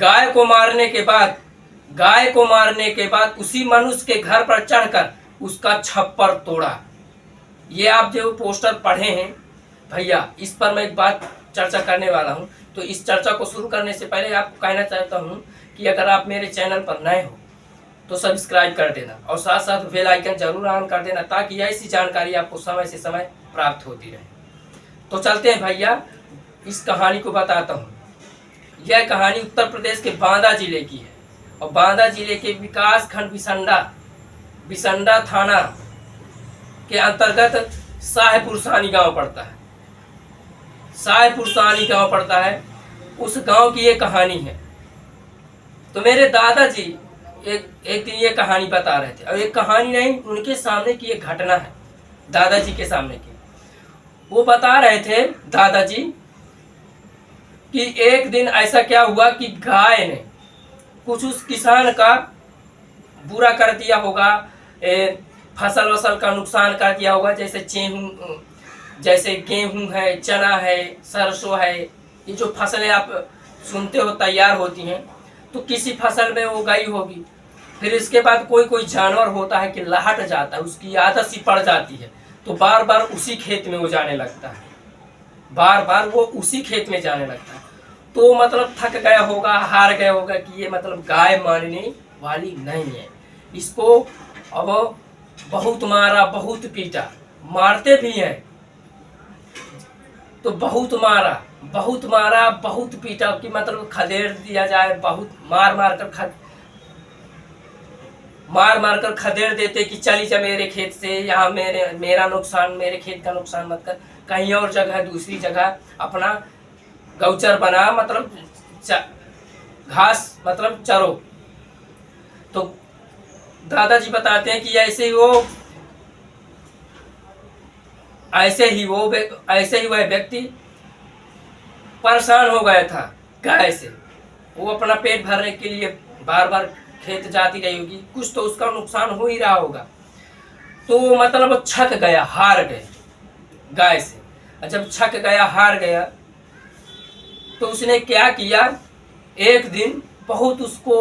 गाय को मारने के बाद उसी मनुष्य के घर पर चढ़कर उसका छप्पर तोड़ा। ये आप जो पोस्टर पढ़े हैं भैया, इस पर मैं एक बात चर्चा करने वाला हूँ। तो इस चर्चा को शुरू करने से पहले आपको कहना चाहता हूँ कि अगर आप मेरे चैनल पर नए हो तो सब्सक्राइब कर देना और साथ साथ बेल आइकन जरूर ऑन कर देना, ताकि ऐसी जानकारी आपको समय से समय प्राप्त होती रहे। तो चलते हैं भैया, इस कहानी को बताता हूँ। यह कहानी उत्तर प्रदेश के बांदा जिले की है और बांदा जिले के विकास खंड बिसंडा थाना के अंतर्गत शाहपुरसानी गांव पड़ता है। शाहपुरसानी गांव पड़ता है, उस गांव की ये कहानी है। तो मेरे दादाजी एक दिन ये कहानी बता रहे थे, और एक कहानी नहीं, उनके सामने की एक घटना है, दादाजी के सामने की। वो बता रहे थे दादाजी कि एक दिन ऐसा क्या हुआ कि गाय ने कुछ उस किसान का बुरा कर दिया होगा, फसल वसल का नुकसान कर दिया होगा, जैसे गेहूं है, चना है, सरसों है, ये जो फसलें आप सुनते हो तैयार होती हैं, तो किसी फसल में वो गई होगी। फिर इसके बाद कोई जानवर होता है कि लहट जाता है, उसकी आदत सी पड़ जाती है, तो बार बार उसी खेत में वो जाने लगता है, बार वो उसी खेत में जाने लगता है। तो मतलब थक गया होगा, हार गया होगा कि ये मतलब गाय मानने वाली नहीं है, इसको अब बहुत मारा, बहुत पीटा, मारते भी हैं तो बहुत मारा, बहुत पीटा कि मतलब खदेड़ दिया जाए, बहुत मार कर खदेड़ देते कि चली जा मेरे खेत से, यहाँ मेरा नुकसान, मेरे खेत का नुकसान मत कर, कहीं और जगह, दूसरी जगह अपना गौचर बना, मतलब घास मतलब चरो। तो दादाजी बताते हैं कि ऐसे ही वह व्यक्ति परेशान हो गया था गाय से। वो अपना पेट भरने के लिए बार बार खेत जाती रही होगी, कुछ तो उसका नुकसान हो ही रहा होगा। तो मतलब छक गया, हार गए गाय से। और जब छक गया, हार गया, तो उसने क्या किया, एक दिन बहुत उसको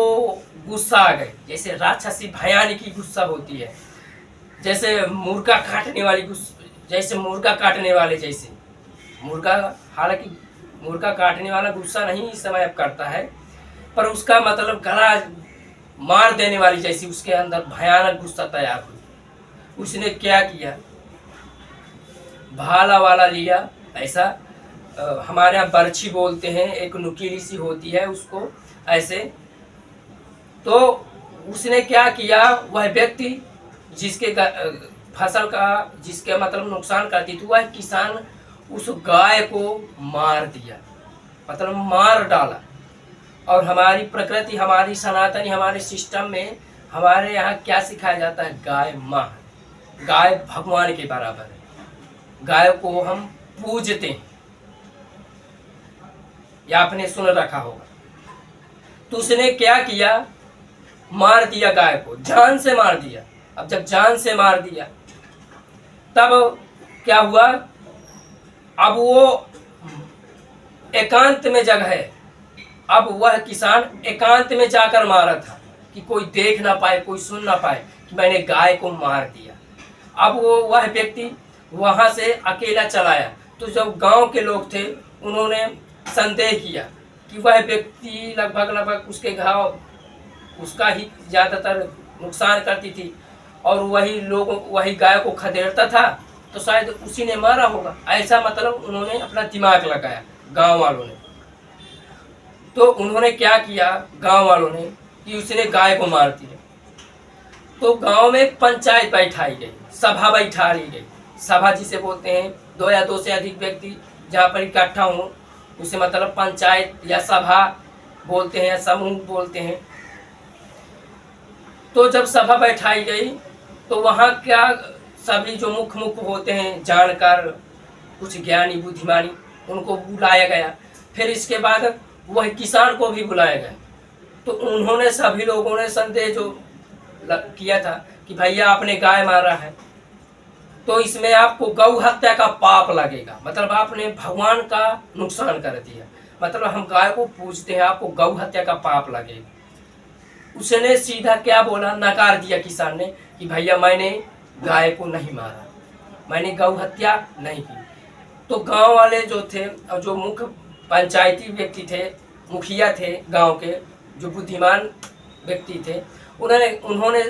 गुस्सा आ गई, जैसे राक्षसी भयानक गुस्सा होती है, जैसे मुर्गा काटने वाले जैसे मुर्गा, हालांकि मुर्गा काटने वाला गुस्सा नहीं इस समय अब करता है, पर उसका मतलब गला मार देने वाली जैसी उसके अंदर भयानक गुस्सा तैयार हुई। उसने क्या किया, भाला वाला लिया, ऐसा हमारे यहाँ बर्छी बोलते हैं, एक नुकीली सी होती है उसको, ऐसे। तो उसने क्या किया, वह व्यक्ति जिसके फसल का जिसके मतलब नुकसान करती थी, वह किसान उस गाय को मार दिया, मतलब मार डाला। और हमारी प्रकृति, हमारी सनातनी, हमारे सिस्टम में हमारे यहाँ क्या सिखाया जाता है, गाय माँ, गाय भगवान के बराबर है, गाय को हम पूजते हैं, या आपने सुन रखा होगा। तो उसने क्या किया, मार दिया गाय को, जान से मार दिया। अब जब जान से मार दिया, तब क्या हुआ, अब वो एकांत में जगह है, अब वह किसान एकांत में जाकर मारा था कि कोई देख ना पाए, कोई सुन ना पाए कि मैंने गाय को मार दिया। अब वह व्यक्ति वहां से अकेला चलाया। तो जब गांव के लोग थे, उन्होंने संदेह किया कि वह व्यक्ति लगभग उसका ही ज्यादातर नुकसान करती थी, और वही गाय को खदेड़ता था, तो शायद उसी ने मारा होगा, ऐसा मतलब उन्होंने अपना दिमाग लगाया गांव वालों ने। तो उन्होंने क्या किया गांव वालों ने कि उसने गाय को मार दिया। तो गांव में पंचायत बैठाई गई, सभा बैठा ली गई। सभा जिसे बोलते हैं, 2 या 2 से अधिक व्यक्ति जहाँ पर इकट्ठा हों, उसे मतलब पंचायत या सभा बोलते हैं, या समूह बोलते हैं। तो जब सभा बैठाई गई, तो वहाँ क्या सभी जो मुख्य होते हैं, जानकार, कुछ ज्ञानी बुद्धिमानी, उनको बुलाया गया। फिर इसके बाद वह किसान को भी बुलाया गया। तो उन्होंने, सभी लोगों ने संदेह जो किया था कि भैया आपने गाय मारा है, तो इसमें आपको गौ हत्या का पाप लगेगा, मतलब आपने भगवान का नुकसान कर दिया। मतलब हम गाय को पूजते हैं, आपको गौ हत्या का पाप लगेगा। उसने सीधा क्या बोला, नकार दिया किसान ने कि भैया मैंने गाय को नहीं मारा, मैंने गौ हत्या नहीं की। तो गांव वाले जो थे और जो मुख्य पंचायती व्यक्ति थे, मुखिया थे गांव के, जो बुद्धिमान व्यक्ति थे, उन्होंने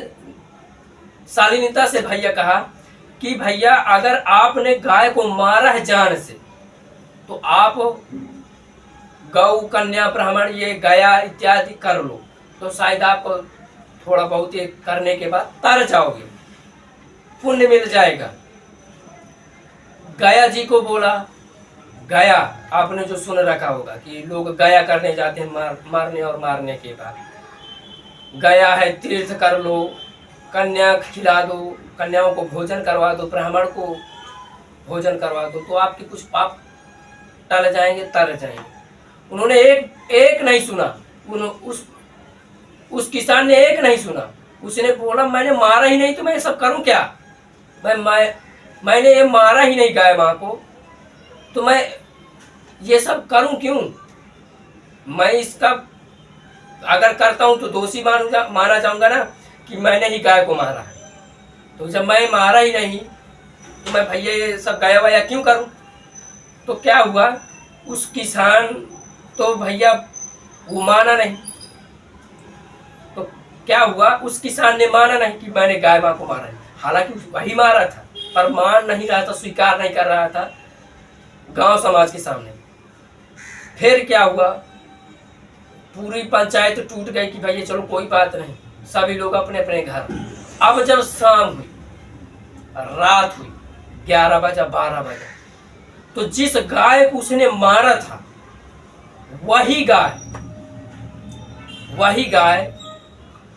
शालीनता से भैया कहा कि भैया अगर आपने गाय को मारा है जान से, तो आप गौ कन्या ब्राह्मण ये गया इत्यादि कर लो, तो शायद आप थोड़ा बहुत ये करने के बाद तर जाओगे, पुण्य मिल जाएगा। गया जी को बोला, गया आपने जो सुन रखा होगा कि लोग गया करने जाते हैं मारने और मारने के बाद, गया है तीर्थ कर लो, कन्या खिला दो, कन्याओं को भोजन करवा दो, ब्राह्मण को भोजन करवा दो, तो आपके कुछ पाप टल जाएंगे, तर जाएंगे। उन्होंने एक नहीं सुना, उस किसान ने एक नहीं सुना। उसने बोला मैंने मारा ही नहीं तो मैं ये सब करूं क्या, मैंने ये मारा ही नहीं गाय माँ को, तो मैं ये सब करूं क्यों। मैं इसका अगर करता हूं तो दोषी माना जाऊंगा ना कि मैंने ही गाय को मारा है। तो जब मैं मारा ही नहीं तो मैं भैया ये सब गाया वाया क्यों करूं। तो क्या हुआ, उस किसान तो भैया वो माना नहीं। तो क्या हुआ, उस किसान ने माना नहीं कि मैंने गाय माँ को मारा है, हालांकि वही मारा था, पर मान नहीं रहा था, स्वीकार नहीं कर रहा था गांव समाज के सामने। फिर क्या हुआ, पूरी पंचायत टूट गई कि भैया चलो कोई बात नहीं, सभी लोग अपने अपने घर। अब जब शाम हुई, रात हुई, 11 बजा 12 बजा, तो जिस गाय को उसने मारा था वही गाय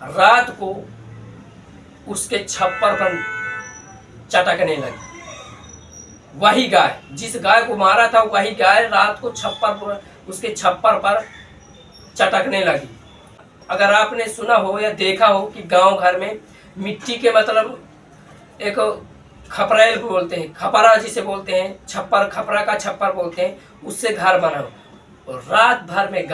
रात को उसके छप्पर पर चटकने लगी। वही गाय, जिस गाय को मारा था वही गाय रात को उसके छप्पर पर चटकने लगी। अगर आपने सुना हो या देखा हो कि गांव घर में मिट्टी के मतलब एक खपरेल बोलते हैं, खपरा जिसे बोलते हैं, छप्पर, खपरा का छप्पर बोलते हैं, उससे घर बना हो, और रात भर में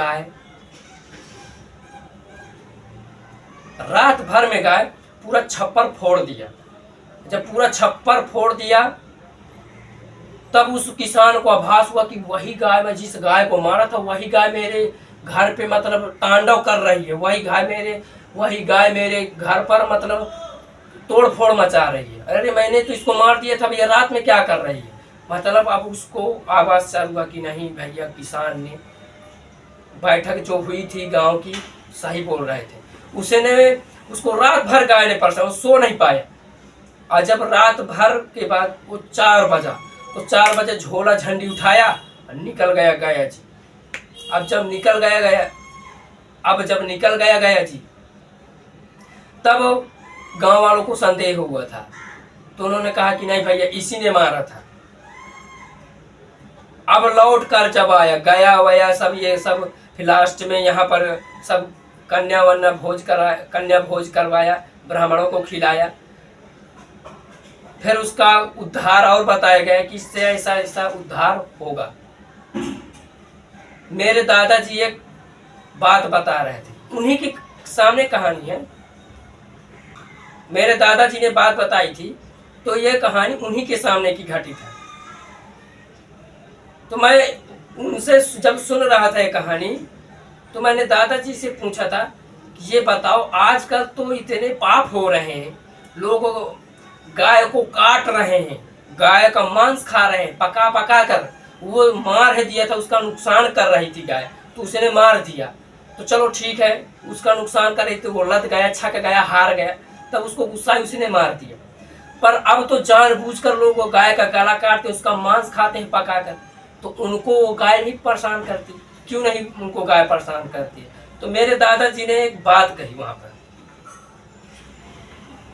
गाय पूरा छप्पर फोड़ दिया। जब पूरा छप्पर फोड़ दिया तब उस किसान को आभास हुआ कि वही गाय, मैं जिस गाय को मारा था वही गाय मेरे घर पे मतलब तांडव कर रही है, वही गाय मेरे घर पर मतलब तोड़ फोड़ मचा रही है। अरे मैंने तो इसको मार दिया था, भैया रात में क्या कर रही है। मतलब अब उसको आवाज चल हुआ कि नहीं भैया, किसान ने बैठक जो हुई थी गांव की सही बोल रहे थे। उसको रात भर गाय ने परेशान, वो सो नहीं पाया। और जब रात भर के बाद वो 4 बजा, तो 4 बजे झोला झंडी उठाया और निकल गया गया जी। अब जब निकल गया गया जी, तब गांव वालों को संदेह हुआ था, तो उन्होंने कहा कि नहीं भैया इसी ने मारा था। अब लौट कर जब आया गया वया सब, ये सब फिर लास्ट में यहाँ पर सब कन्या भोज करवाया, ब्राह्मणों को खिलाया। फिर उसका उद्धार और बताया गया कि इससे ऐसा ऐसा उद्धार होगा। मेरे दादाजी एक बात बता रहे थे, उन्हीं के सामने कहानी है। मेरे दादाजी ने बात बताई थी, तो ये कहानी उन्हीं के सामने की घटित है। तो मैं उनसे जब सुन रहा था ये कहानी, तो मैंने दादाजी से पूछा था कि ये बताओ, आजकल तो इतने पाप हो रहे हैं, लोग गाय को काट रहे हैं, गाय का मांस खा रहे हैं, पका कर। वो मार है दिया था, उसका नुकसान कर रही थी गाय, तो उसने मार दिया, तो चलो ठीक है, उसका नुकसान कर रही थी, वो लद गया, छक गया, हार गया, तब उसको गुस्सा उसने मार दिया। पर अब तो जानबूझकर लोग गाय का गला काटते, उसका मांस खाते हैं पकाकर, तो उनको वो गाय नहीं परेशान करती, क्यों नहीं उनको गाय परेशान करती है। तो मेरे दादाजी ने एक बात कही वहां पर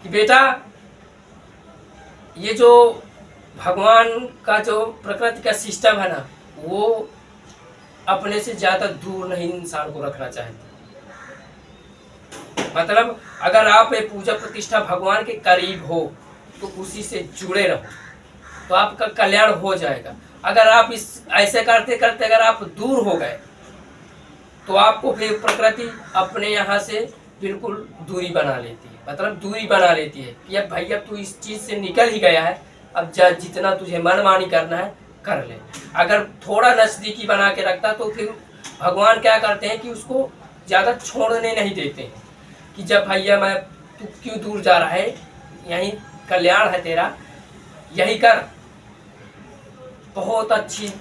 कि बेटा, ये जो भगवान का जो प्रकृति का सिस्टम है ना, वो अपने से ज्यादा दूर नहीं इंसान को रखना चाहती। मतलब अगर आप पूजा प्रतिष्ठा भगवान के करीब हो तो उसी से जुड़े रहो, तो आपका कल्याण हो जाएगा। अगर आप ऐसे करते करते अगर आप दूर हो गए तो आपको फिर प्रकृति अपने यहाँ से बिल्कुल दूरी बना लेती है, मतलब दूरी बना लेती है कि अब भाई अब तू इस चीज़ से निकल ही गया है, अब जितना तुझे मनमानी करना है कर ले। अगर थोड़ा नज़दीकी बना के रखता तो फिर भगवान क्या करते हैं कि उसको ज़्यादा छोड़ने नहीं देते हैं कि जब भैया मैं तू क्यों दूर जा रहा है, यही कल्याण है तेरा, यही कर। बहुत अच्छी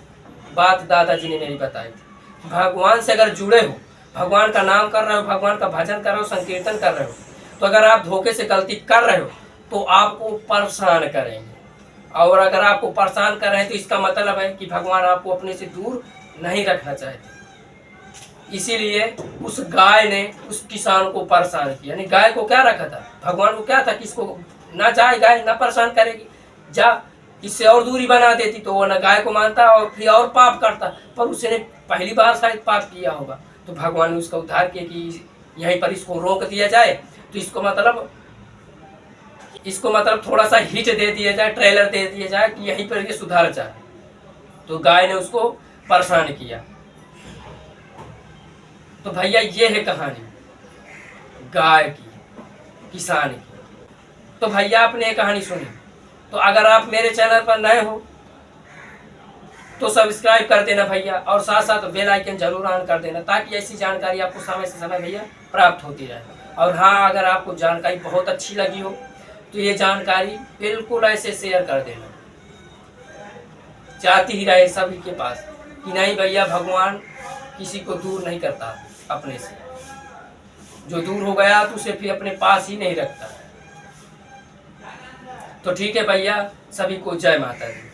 बात दादाजी ने मेरी बताई थी। भगवान से अगर जुड़े हो, भगवान का नाम कर रहे हो, भगवान का भजन कर रहे हो, संकीर्तन कर रहे हो, तो अगर आप धोखे से गलती कर रहे हो तो आपको परेशान करेंगे, और अगर आपको परेशान कर रहे हैं तो इसका मतलब है कि भगवान आपको अपने से दूर नहीं रखना चाहते। इसीलिए उस गाय ने उस किसान को परेशान किया। यानी गाय को क्या रखा था, भगवान को क्या था कि इसको ना जाए, गाय ना परेशान करेगी, जा, इससे और दूरी बना देती तो वो ना गाय को मानता और फिर और पाप करता। पर उसने पहली बार शायद पाप किया होगा, तो भगवान ने उसका उद्धार किया कि यहीं पर इसको रोक दिया जाए, तो इसको मतलब थोड़ा सा हिट दे दिया जाए, ट्रेलर दे दिया जाए कि यहीं पर ये सुधार जाए। तो गाय ने उसको परेशान किया। तो भैया ये है कहानी गाय की, किसान की। तो भैया आपने ये कहानी सुनी, तो अगर आप मेरे चैनल पर नए हो तो सब्सक्राइब कर देना भैया, और साथ साथ बेल आइकन जरूर ऑन कर देना, ताकि ऐसी जानकारी आपको समय से समय भैया प्राप्त होती रहे। और हाँ, अगर आपको जानकारी बहुत अच्छी लगी हो तो ये जानकारी बिल्कुल ऐसे शेयर कर देना, जाती ही रहे सभी के पास कि नहीं भैया भगवान किसी को दूर नहीं करता अपने से, जो दूर हो गया तो उसे फिर अपने पास ही नहीं रखता। तो ठीक है भैया, सभी को जय माता दी।